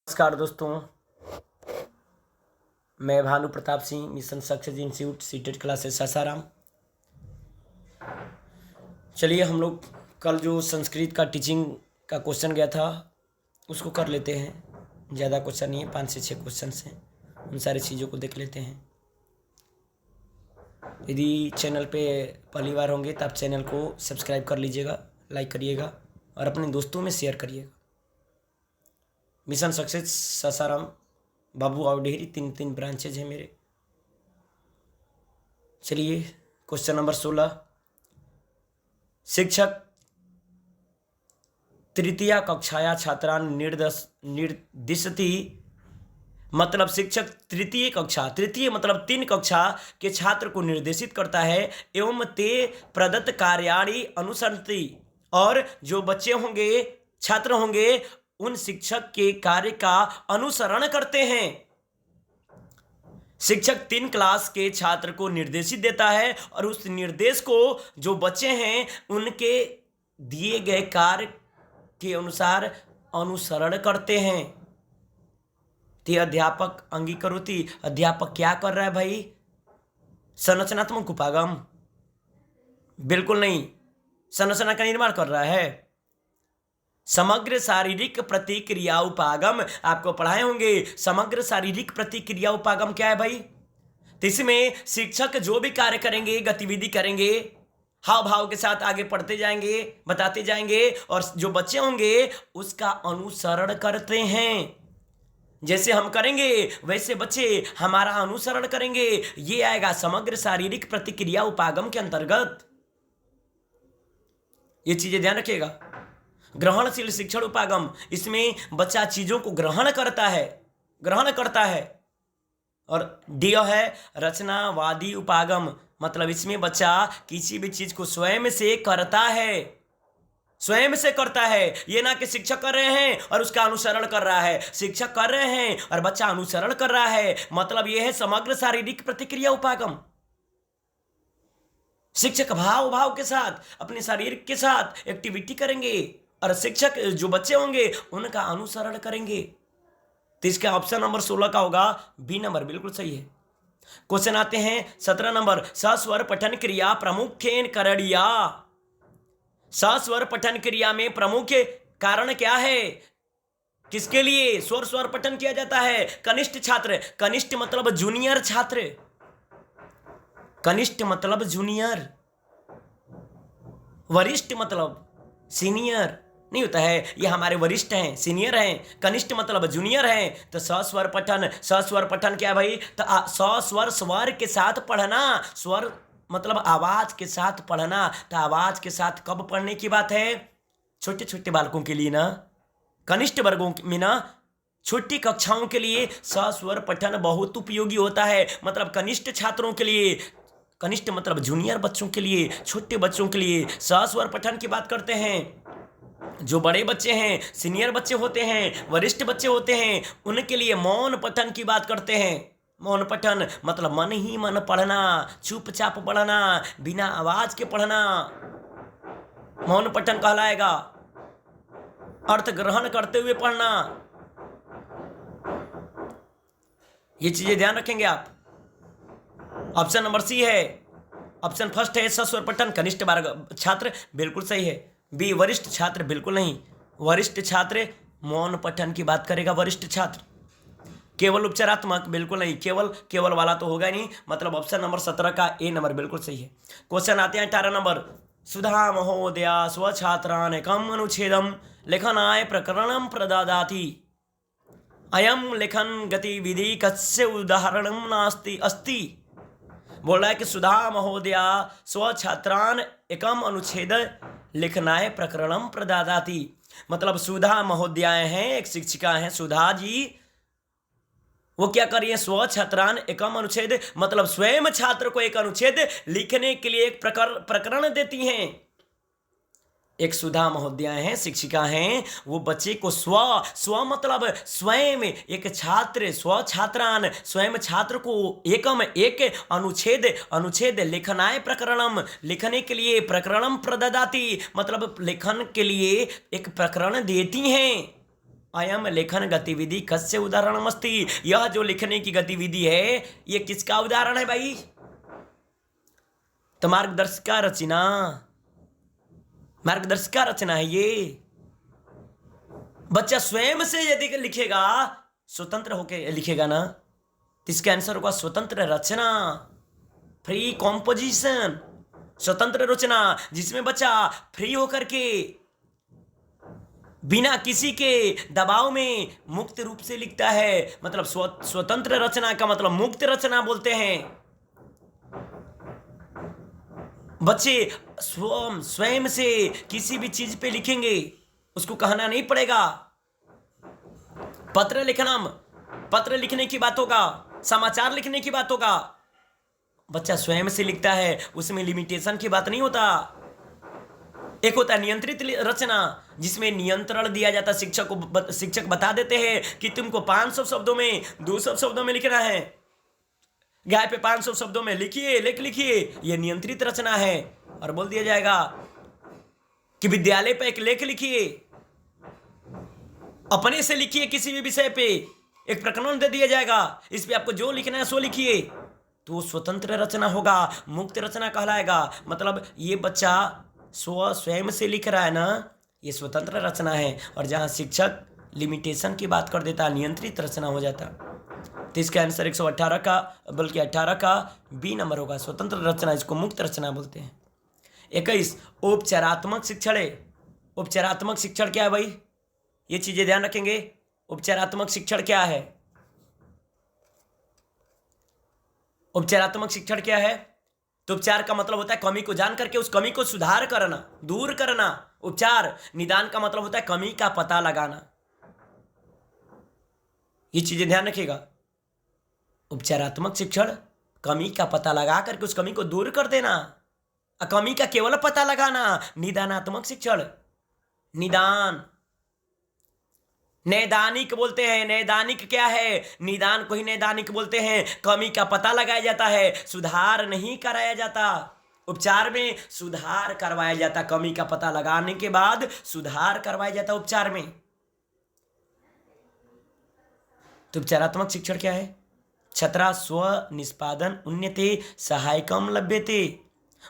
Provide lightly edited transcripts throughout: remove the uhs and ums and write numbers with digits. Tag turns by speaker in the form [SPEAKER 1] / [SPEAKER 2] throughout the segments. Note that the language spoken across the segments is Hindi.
[SPEAKER 1] नमस्कार दोस्तों, मैं Bhanu Pratap Singh, mission success institute CTET classes Sasaram. चलिए हम लोग कल जो संस्कृत का टीचिंग का क्वेश्चन गया था उसको कर लेते हैं। ज़्यादा क्वेश्चन नहीं है, 5 से 6 क्वेश्चन हैं, उन सारी चीज़ों को देख लेते हैं। यदि चैनल पे पहली बार होंगे तो आप चैनल को सब्सक्राइब कर लीजिएगा, लाइक करिएगा और अपने दोस्तों में शेयर करिएगा। मिशन सक्सेस सासाराम, बाबू और डेहरी, तीन ब्रांचेज हैं मेरे। चलिए क्वेश्चन नंबर 16, शिक्षक तृतीया कक्षाया छात्रान निर्दिशति, मतलब शिक्षक तृतीय मतलब 3 कक्षा के छात्र को निर्देशित करता है एवं ते प्रदत्त कार्याणि अनुसरति, और जो बच्चे होंगे, छात्र होंगे, उन शिक्षक के कार्य का अनुसरण करते हैं। शिक्षक 3 क्लास के छात्र को निर्देशित देता है और उस निर्देश को जो बच्चे हैं उनके दिए गए कार्य के अनुसार अनुसरण करते हैं। ते अध्यापक अंगीकरोति, अध्यापक क्या कर रहा है भाई? संरचनात्मक उपागम? बिल्कुल नहीं, संरचना का निर्माण कर रहा है। समग्र शारीरिक प्रतिक्रिया उपागम आपको पढ़ाए होंगे। समग्र शारीरिक प्रतिक्रिया उपागम क्या है भाई? तो इसमें शिक्षक जो भी कार्य करेंगे, गतिविधि करेंगे, हाव भाव के साथ आगे पढ़ते जाएंगे, बताते जाएंगे, और जो बच्चे होंगे उसका अनुसरण करते हैं। जैसे हम करेंगे वैसे बच्चे हमारा अनुसरण करेंगे। ये आएगा समग्र शारीरिक प्रतिक्रिया उपागम के अंतर्गत। ये चीजें ध्यान रखिएगा। ग्रहणशील शिक्षण उपागम, इसमें बच्चा चीजों को ग्रहण करता है। और डी है रचनावादी उपागम, मतलब इसमें बच्चा किसी भी चीज को स्वयं से करता है। ये ना कि शिक्षक कर रहे हैं और उसका अनुसरण कर रहा है। शिक्षक कर रहे हैं और बच्चा अनुसरण कर रहा है, मतलब यह है समग्र शारीरिक प्रतिक्रिया उपागम। शिक्षक भाव के साथ, अपने शरीर के साथ एक्टिविटी करेंगे और शिक्षक जो बच्चे होंगे उनका अनुसरण करेंगे। तो इसका ऑप्शन नंबर 16 का होगा बी नंबर, बिल्कुल सही है। क्वेश्चन आते हैं 17 नंबर, सस्वर पठन क्रिया प्रमुखेन करणीया। सस्वर पठन क्रिया में प्रमुख कारण क्या है? किसके लिए स्वर पठन किया जाता है? कनिष्ठ छात्र। कनिष्ठ मतलब जूनियर छात्र, कनिष्ठ मतलब जूनियर, वरिष्ठ मतलब सीनियर नहीं होता है। ये हमारे वरिष्ठ हैं, सीनियर हैं। कनिष्ठ मतलब जूनियर हैं। तो सस्वर पठन क्या है भाई? तो सस्वर स्वर के साथ पढ़ना, स्वर मतलब आवाज के साथ पढ़ना। तो आवाज के साथ कब पढ़ने की बात है? छोटे छोटे बालकों के लिए ना, कनिष्ठ वर्गों में ना, छोटी कक्षाओं के लिए सस्वर पठन बहुत उपयोगी होता है। मतलब कनिष्ठ छात्रों के लिए, कनिष्ठ मतलब जूनियर बच्चों के लिए, छोटे बच्चों के लिए सस्वर पठन की बात करते हैं। जो बड़े बच्चे हैं, सीनियर बच्चे होते हैं, वरिष्ठ बच्चे होते हैं, उनके लिए मौन पठन की बात करते हैं। मौन पठन मतलब मन ही मन पढ़ना, चुपचाप पढ़ना, बिना आवाज के पढ़ना, मौन पठन कहलाएगा। अर्थ ग्रहण करते हुए पढ़ना, ये चीजें ध्यान रखेंगे आप। ऑप्शन नंबर सी है, ऑप्शन फर्स्ट है सस्वर पठन कनिष्ठ छात्र, बिल्कुल सही है। बी वरिष्ठ छात्र, बिल्कुल नहीं। वरिष्ठ छात्र मौन पठन की बात करेगा। वरिष्ठ छात्र केवल उपचारात्मक, बिल्कुल नहीं। केवल वाला तो होगा नहीं, मतलब ऑप्शन नंबर 17 का ए नंबर बिल्कुल सही है। क्वेश्चन आते हैं 18 नंबर, सुधा महोदया स्वछात्रान एकम अनुच्छेदम लेखनाय प्रकरणम प्रददाति। अयम लेखन गतिविधि कस्य उदाहरणम नास्ति अस्ति। बोल रहा है कि सुधा महोदया स्वछात्रान एकम अनुच्छेद लिखनाय प्रकरणम प्रददाति, मतलब सुधा महोदयाएं हैं, एक शिक्षिका हैं सुधा जी, वो क्या कर रही है? स्वछात्रान एकम अनुच्छेद, मतलब स्वयं छात्र को एक अनुच्छेद लिखने के लिए एक प्रकरण देती हैं। एक सुधा महोदयाएं हैं, शिक्षिका हैं, वो बच्चे को स्व मतलब स्वयं, एक छात्र छात्रान स्वयं छात्र को एक अनुच्छेद लिखनाय प्रकरणम, लिखने के लिए प्रकरणम प्रददाति, मतलब लेखन के लिए एक प्रकरण देती हैं। अयम लेखन गतिविधि कस्य उदाहरणमस्ति। यह जो लिखने की गतिविधि है ये किसका उदाहरण है भाई? तो मार्गदर्शिका रचना, मार्गदर्शिका रचना है ये। बच्चा स्वयं से यदि लिखेगा, स्वतंत्र होकर लिखेगा ना, तो इसका आंसर होगा स्वतंत्र रचना, फ्री कॉम्पोजिशन, स्वतंत्र रचना, जिसमें बच्चा फ्री होकर के बिना किसी के दबाव में मुक्त रूप से लिखता है। मतलब स्वतंत्र रचना का मतलब मुक्त रचना बोलते हैं। बच्चे स्वयं से किसी भी चीज पे लिखेंगे, उसको कहना नहीं पड़ेगा। पत्र लिखना, पत्र लिखने की बात होगा, समाचार लिखने की बात होगा, बच्चा स्वयं से लिखता है, उसमें लिमिटेशन की बात नहीं होता। एक होता है नियंत्रित रचना, जिसमें नियंत्रण दिया जाता है। शिक्षक बता देते हैं कि तुमको 500 शब्दों में 200 शब्दों में लिखना है, गाय पे 500 शब्दों में लिखिए, लेख लिखिए, यह नियंत्रित रचना है। और बोल दिया जाएगा कि विद्यालय पे एक लेख लिखिए, अपने से लिखिए, किसी भी विषय पे एक प्रकरण दे दिया जाएगा, इस पे आपको जो लिखना है सो लिखिए, तो वो स्वतंत्र रचना होगा, मुक्त रचना कहलाएगा। मतलब ये बच्चा स्वयं से लिख रहा है ना, ये स्वतंत्र रचना है। और जहां शिक्षक लिमिटेशन की बात कर देता, नियंत्रित रचना हो जाता। तो इसका आंसर 118 का, बल्कि 18 का बी नंबर होगा, स्वतंत्र रचना, इसको मुक्त रचना बोलते हैं। 21 उपचारात्मक शिक्षण है। उपचारात्मक शिक्षण क्या है भाई? ये चीजें ध्यान रखेंगे। उपचारात्मक शिक्षण क्या है? उपचारात्मक शिक्षण क्या है? तो उपचार का मतलब होता है कमी को जान करके उस कमी को सुधार करना, दूर करना। उपचार, निदान का मतलब होता है कमी का पता लगाना। ये चीजें ध्यान रखिएगा। उपचारात्मक शिक्षण, कमी का पता लगा करके उस कमी को दूर कर देना, कमी का केवल पता लगाना। निदानात्मक शिक्षण, निदान, नैदानिक बोलते हैं। नैदानिक क्या है? निदान को ही नैदानिक बोलते हैं। कमी का पता लगाया जाता है, सुधार नहीं कराया जाता। उपचार में सुधार करवाया जाता, कमी का पता लगाने के बाद सुधार करवाया जाता उपचार में। तो उपचारात्मक शिक्षण क्या है? छात्रा स्व निष्पादन उन्नते सहायकम लभ्यते।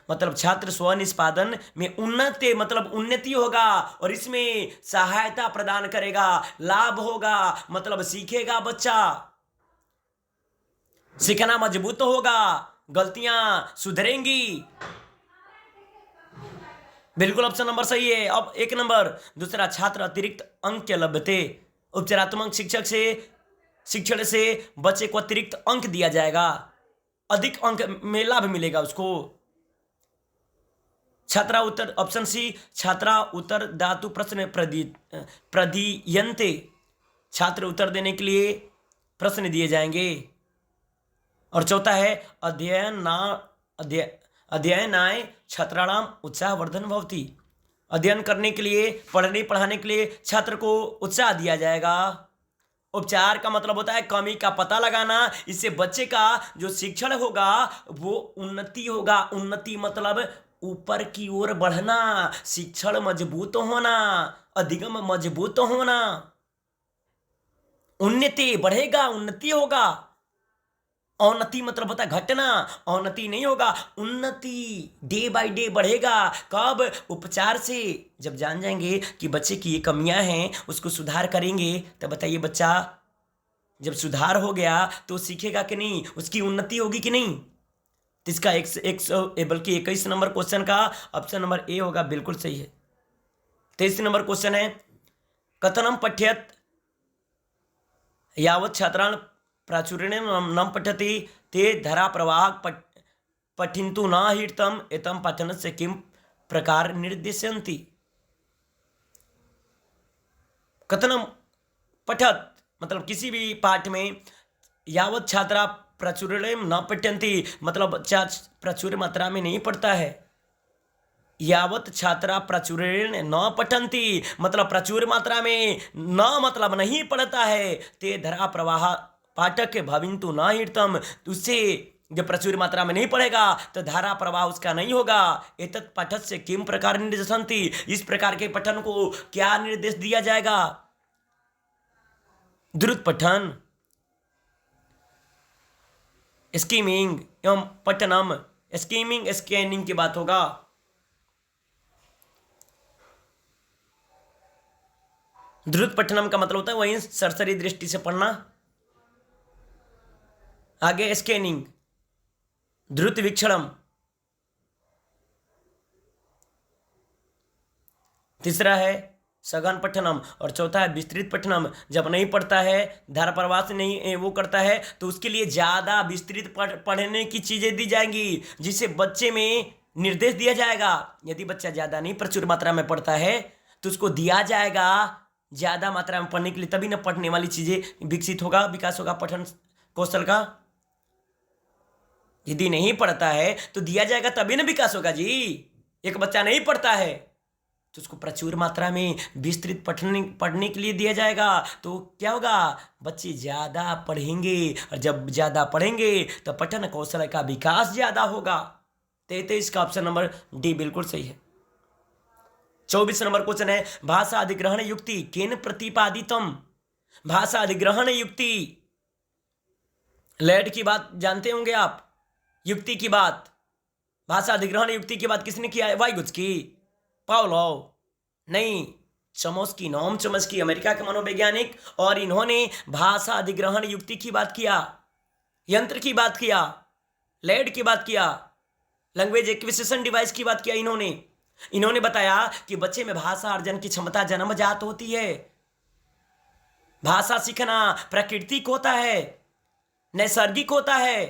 [SPEAKER 1] मतलब छात्र स्व निष्पादन में उन्नति, मतलब उन्नति होगा और इसमें सहायता प्रदान करेगा, लाभ होगा। मतलब सीखेगा बच्चा, सीखना मजबूत होगा, गलतियां सुधरेंगी। बिल्कुल ऑप्शन नंबर सही है। अब 1 नंबर। दूसरा, छात्र अतिरिक्त अंक लभ्यते। उपचारात्मक शिक्षण से बच्चे को अतिरिक्त अंक दिया जाएगा, अधिक अंक में लाभ मिलेगा उसको। छात्रा उत्तर, ऑप्शन सी, छात्रा उत्तर दातु प्रश्न प्रदीयन्ते। छात्र उत्तर देने के लिए प्रश्न दिए जाएंगे। और चौथा है अध्ययनाय छात्राणाम उत्साहवर्धन भवति। अध्ययन करने के लिए, पढ़ने पढ़ाने के लिए छात्र को उत्साह दिया जाएगा। उपचार का मतलब होता है कमी का पता लगाना, इससे बच्चे का जो शिक्षण होगा वो उन्नति होगा। उन्नति मतलब ऊपर की ओर बढ़ना, शिक्षण मजबूत होना, अधिगम मजबूत होना। उन्नति बढ़ेगा, उन्नति होगा। अवनति मतलब होता है घटना, अवनति नहीं होगा, उन्नति डे बाय डे बढ़ेगा। कब? उपचार से। जब जान जाएंगे कि बच्चे की ये कमियां हैं, उसको सुधार करेंगे, तब बताइए बच्चा जब सुधार हो गया तो सीखेगा कि नहीं, उसकी उन्नति होगी कि नहीं। तो इसका 21 नंबर क्वेश्चन का ऑप्शन नंबर ए होगा, बिल्कुल सही है। 23 नंबर क्वेश्चन है, कथनम पठ्यत यावत् छात्रान् प्राचुर्येण न पठति ते धरा प्रवाह पठिन्तु न हितम एतम पठनस्य किम प्रकार निर्देशयन्ति। कथनम पठत मतलब किसी भी पाठ में, यावत् छात्रा प्राचुर्येण न पठन्ति मतलब बच्चा प्रचुर मात्रा में नहीं पढ़ता है। यावत् छात्रा प्राचुर्येण न पठन्ति मतलब प्रचुर मात्रा में न मतलब नहीं पढ़ता है। ते धरा प्रवाह पाठक भविन्तु न हितम, उससे जब प्रचुर मात्रा में नहीं पढ़ेगा तो धारा प्रवाह उसका नहीं होगा। एतत् पाठस्य किम प्रकार निर्देशन्ति, इस प्रकार के पठन को क्या निर्देश दिया जाएगा। द्रुत पठन, स्कीमिंग एवं पठनम, स्कीमिंग स्कैनिंग की बात होगा। द्रुत पठनम का मतलब होता है वही सरसरी दृष्टि से पढ़ना। आगे स्कैनिंग, द्रुत वीक्षणम। तीसरा है सघन पठनम और चौथा है विस्तृत पठनम। जब नहीं पढ़ता है, धारा प्रवाह से नहीं वो करता है, तो उसके लिए ज़्यादा विस्तृत पढ़ने की चीज़ें दी जाएंगी, जिससे बच्चे में निर्देश दिया जाएगा। यदि बच्चा ज़्यादा नहीं प्रचुर मात्रा में पढ़ता है तो उसको दिया जाएगा ज़्यादा मात्रा में पढ़ने के लिए, तभी ना पढ़ने वाली चीज़ें विकसित होगा, विकास होगा पठन कौशल का। यदि नहीं पढ़ता है तो दिया जाएगा तभी ना विकास होगा जी। एक बच्चा नहीं पढ़ता है तो उसको प्रचुर मात्रा में विस्तृत पढ़ने के लिए दिया जाएगा, तो क्या होगा, बच्चे ज़्यादा पढ़ेंगे, और जब ज़्यादा पढ़ेंगे तो पठन कौशल का विकास ज़्यादा होगा। 33 का ऑप्शन नंबर डी बिल्कुल सही है। 24 नंबर क्वेश्चन है भाषा अधिग्रहण युक्ति केन प्रतिपादितम। भाषा अधिग्रहण युक्ति, लेड की बात जानते होंगे आप। युक्ति की बात, भाषा अधिग्रहण युक्ति की बात किसने किया है? वाइगुत्स्की, पावलोव नहीं, चॉम्स्की, नोम चॉम्स्की, अमेरिका के मनोवैज्ञानिक, और इन्होंने भाषा अधिग्रहण युक्ति की बात किया, यंत्र की बात किया, लेड की बात किया, लैंग्वेज एक्विजिशन डिवाइस की बात किया। इन्होंने बताया कि बच्चे में भाषा अर्जन की क्षमता जन्मजात होती है। भाषा सीखना प्राकृतिक होता है, नैसर्गिक होता है।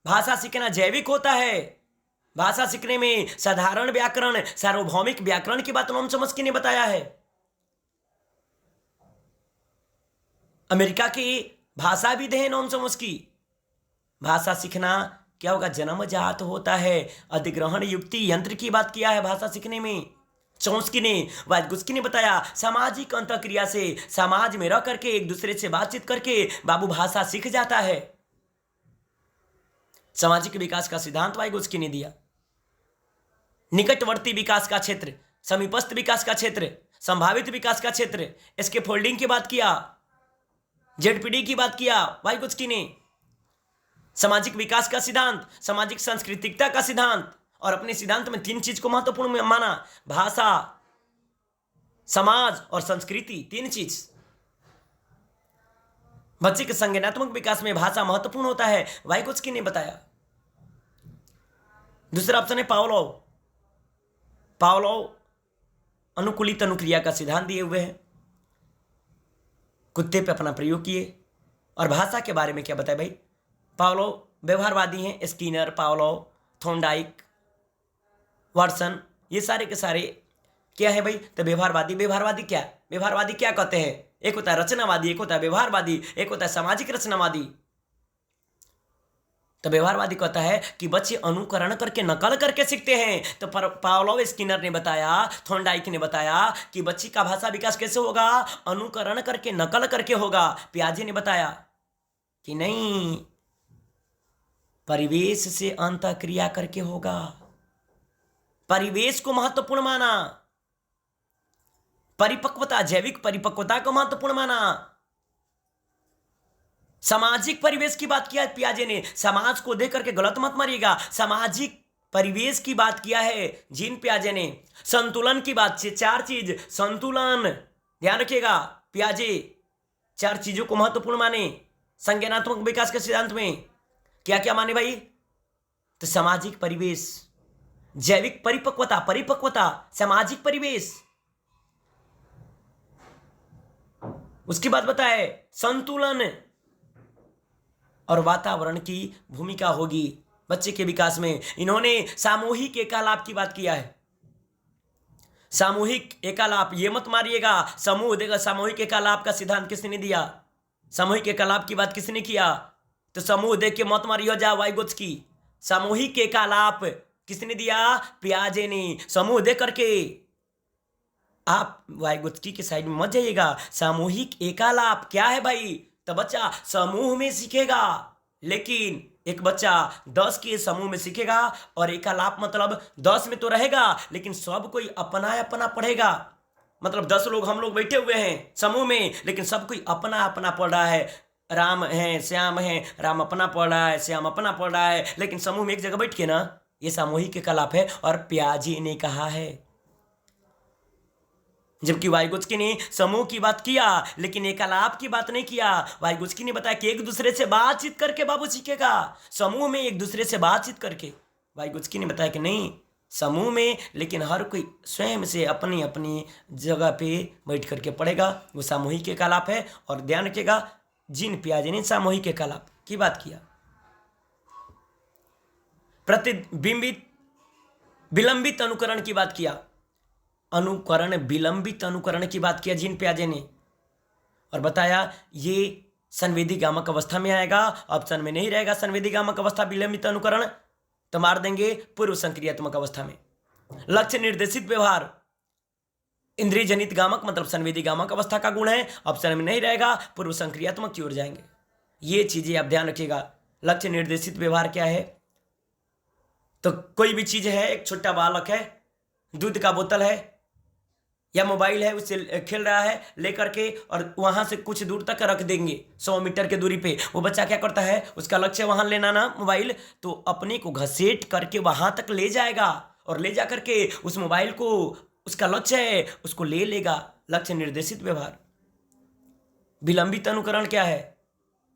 [SPEAKER 1] भाषा सीखना जैविक होता है। भाषा सीखने में साधारण व्याकरण, सार्वभौमिक व्याकरण की बात नोम चॉम्स्की ने बताया है। अमेरिका की भाषाविद है नोम चॉम्स्की। भाषा सीखना क्या होगा, जन्मजात होता है। अधिग्रहण युक्ति यंत्र की बात किया है भाषा सीखने में चॉम्स्की ने। वाइगुत्स्की ने बताया सामाजिक अंतःक्रिया से, समाज में रह करके एक दूसरे से बातचीत करके बाबू भाषा सीख जाता है। सामाजिक विकास का सिद्धांत वाइगुत्स्की ने दिया। निकटवर्ती विकास का क्षेत्र, समीपस्थ विकास का क्षेत्र, संभावित विकास का क्षेत्र, इसके फोल्डिंग की बात किया, जेडपीडी की बात किया वाइगुत्स्की ने। सामाजिक विकास का सिद्धांत, सामाजिक सांस्कृतिकता का सिद्धांत, और अपने सिद्धांत में 3 चीज को महत्वपूर्ण माना, भाषा, समाज और संस्कृति, 3 चीज। बच्चे के संज्ञानात्मक विकास में भाषा महत्वपूर्ण होता है, वाइगुत्स्की ने बताया। दूसरा ऑप्शन है पावलोव। पावलोव अनुकूलित अनुक्रिया का सिद्धांत दिए हुए हैं, कुत्ते पे अपना प्रयोग किए। और भाषा के बारे में क्या बताया भाई, पावलोव व्यवहारवादी हैं, स्किनर, पावलोव, थॉर्नडाइक, वाटसन, ये सारे के सारे क्या है भाई, तो व्यवहारवादी। व्यवहारवादी क्या कहते हैं, एक होता है रचनावादी, एक होता है व्यवहारवादी, एक होता है सामाजिक रचनावादी। तो व्यवहारवादी कहता है कि बच्चे अनुकरण करके, नकल करके सीखते हैं। तो पावलोव, स्किनर ने बताया, थॉर्नडाइक ने बताया कि बच्ची का भाषा विकास कैसे होगा, अनुकरण करके, नकल करके होगा। पियाजे ने बताया कि नहीं, परिवेश से अंतःक्रिया करके होगा। परिवेश को महत्वपूर्ण माना, परिपक्वता, जैविक परिपक्वता को महत्वपूर्ण माना। सामाजिक परिवेश की बात किया है पियाजे ने, समाज को देख करके गलत मत मारिएगा, सामाजिक परिवेश की बात किया है जीन पियाजे ने। संतुलन की बात से 4 चीज, संतुलन ध्यान रखिएगा, पियाजे 4 चीजों को महत्वपूर्ण माने संज्ञानात्मक विकास के सिद्धांत में। क्या क्या माने भाई, तो सामाजिक परिवेश, जैविक परिपक्वता, सामाजिक परिवेश। उसकी बात बताए संतुलन और वातावरण की भूमिका होगी बच्चे के विकास में। इन्होंने सामूहिक एकालाप की बात किया है। सामूहिक एकालाप, ये मत मारिएगा समूह देगा। सामूहिक एकालाप का सिद्धांत किसने दिया, सामूहिक एकालाप की बात किसने किया, तो समूह देख के मत मारियो जा वाइगुत्स्की। सामूहिक एकालाप किसने दिया, पियाजे ने। समूह देख करके आप वाइगुत्स्की के साइड में मत जाइएगा। सामूहिक एकालाप क्या है भाई, तो बच्चा समूह में सीखेगा, लेकिन एक बच्चा 10 के समूह में सीखेगा, और एकालाप मतलब 10 में तो रहेगा लेकिन सब कोई अपना अपना पढ़ेगा। मतलब 10 लोग हम लोग बैठे हुए हैं समूह में, लेकिन सब कोई अपना अपना पढ़ रहा है। राम है, श्याम है, राम अपना पढ़ रहा है, श्याम अपना पढ़ रहा है, लेकिन समूह में एक जगह बैठ के ना, ये सामूहिक कलाप है। और प्याजी ने कहा है, जबकि वाइगोत्स्की ने समूह की बात किया लेकिन एकलाप की बात नहीं किया। वाइगोत्स्की ने बताया कि एक दूसरे से बातचीत करके बाबू सीखेगा, समूह में एक दूसरे से बातचीत करके। वाइगोत्स्की ने बताया कि नहीं, समूह में, लेकिन हर कोई स्वयं से अपनी अपनी जगह पे बैठ करके पढ़ेगा, वो सामूहिक एकलाप है। और ध्यान रखिएगा, जीन पियाजे ने सामूहिक एकलाप की बात किया। प्रतिबिंबित विलंबित अनुकरण की बात किया, अनुकरण विलंबित अनुकरण की बात किया जीन पियाजे ने, और बताया ये संवेदी गामक अवस्था में आएगा, ऑप्शन में नहीं रहेगा संवेदी गामक अवस्था विलंबित अनुकरण, तो मार देंगे पूर्व संक्रियात्मक अवस्था में। लक्ष्य निर्देशित व्यवहार इंद्रिय जनित गामक मतलब संवेदी गामक अवस्था का गुण है, ऑप्शन में नहीं रहेगा, पूर्व संक्रियात्मक की ओर जाएंगे। ये चीजें आप ध्यान रखिएगा। लक्ष्य निर्देशित व्यवहार क्या है, तो कोई भी चीज है, एक छोटा बालक है, दूध का बोतल है या मोबाइल है, उससे खेल रहा है लेकर के, और वहां से कुछ दूर तक रख देंगे 100 मीटर के दूरी पे। वो बच्चा क्या करता है, उसका लक्ष्य वहां लेना ना मोबाइल, तो अपने को घसीट करके वहां तक ले जाएगा, और ले जा करके उस मोबाइल को, उसका लक्ष्य है उसको ले लेगा। लक्ष्य निर्देशित व्यवहार। विलंबित अनुकरण क्या है,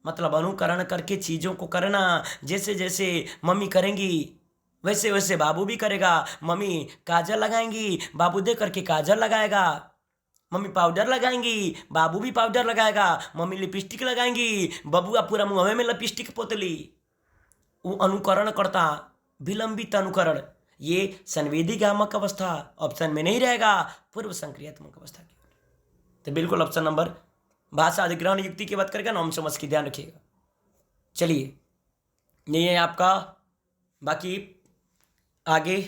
[SPEAKER 1] मतलब अनुकरण करके चीजों को करना, जैसे जैसे मम्मी करेंगी वैसे वैसे बाबू भी करेगा। मम्मी काजल लगाएंगी, बाबू देख करके काजल लगाएगा। मम्मी पाउडर लगाएंगी, बाबू भी पाउडर लगाएगा। मम्मी लिपस्टिक लगाएंगी, बबुआ पूरा मुंह में लिपस्टिक पोतली। वो अनुकरण करता, विलंबित अनुकरण। ये संवेदी गामक अवस्था, ऑप्शन में नहीं रहेगा, पूर्व संक्रियात्मक अवस्था की। तो बिल्कुल ऑप्शन नंबर भाषा अधिग्रहण युक्ति की बात करेगा, नाम समझ के ध्यान रखिएगा। चलिए, ये है आपका, बाकी आगे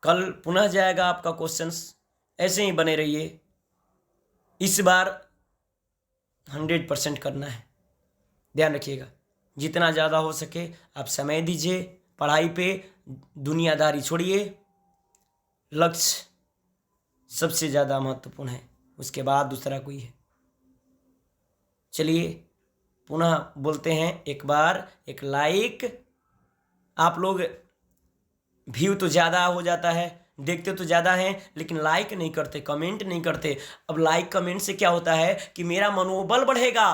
[SPEAKER 1] कल पुनः जाएगा आपका क्वेश्चंस, ऐसे ही बने रहिए। इस बार 100% करना है, ध्यान रखिएगा। जितना ज़्यादा हो सके आप समय दीजिए पढ़ाई पे, दुनियादारी छोड़िए। लक्ष्य सबसे ज़्यादा महत्वपूर्ण है, उसके बाद दूसरा कोई है। चलिए पुनः बोलते हैं, एक बार एक लाइक। आप लोग व्यू तो ज़्यादा हो जाता है, देखते तो ज़्यादा हैं, लेकिन लाइक नहीं करते, कमेंट नहीं करते। अब लाइक कमेंट से क्या होता है कि मेरा मनोबल बढ़ेगा।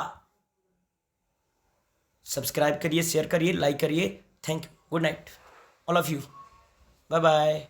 [SPEAKER 1] सब्सक्राइब करिए, शेयर करिए, लाइक करिए। Thank you, good night all of you, bye bye.